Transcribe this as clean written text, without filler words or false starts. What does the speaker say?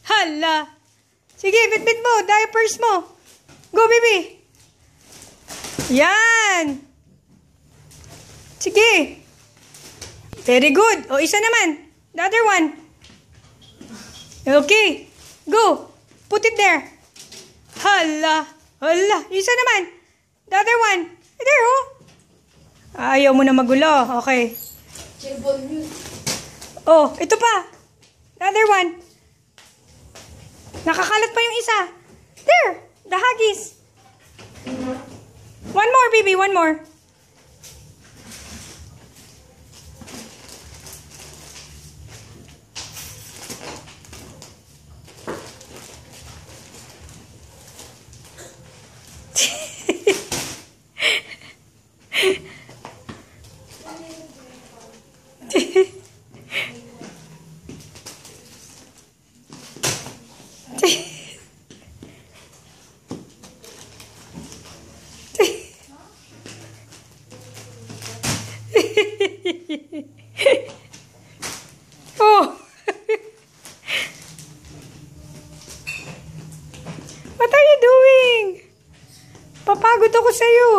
Hala. Sige, bit-bit mo. Diapers mo. Go, baby. Yan. Sige. Very good. O, isa naman. The other one. Okay. Go. Put it there. Hala. Hala. Isa naman. The other one. There, oh. Ayaw mo na magulo. Okay. Oh, ito pa. The other one. Nakakalat pa yung isa. There. The huggies. One more, baby. One more. Oh. What are you doing? Papagod ako sa'yo.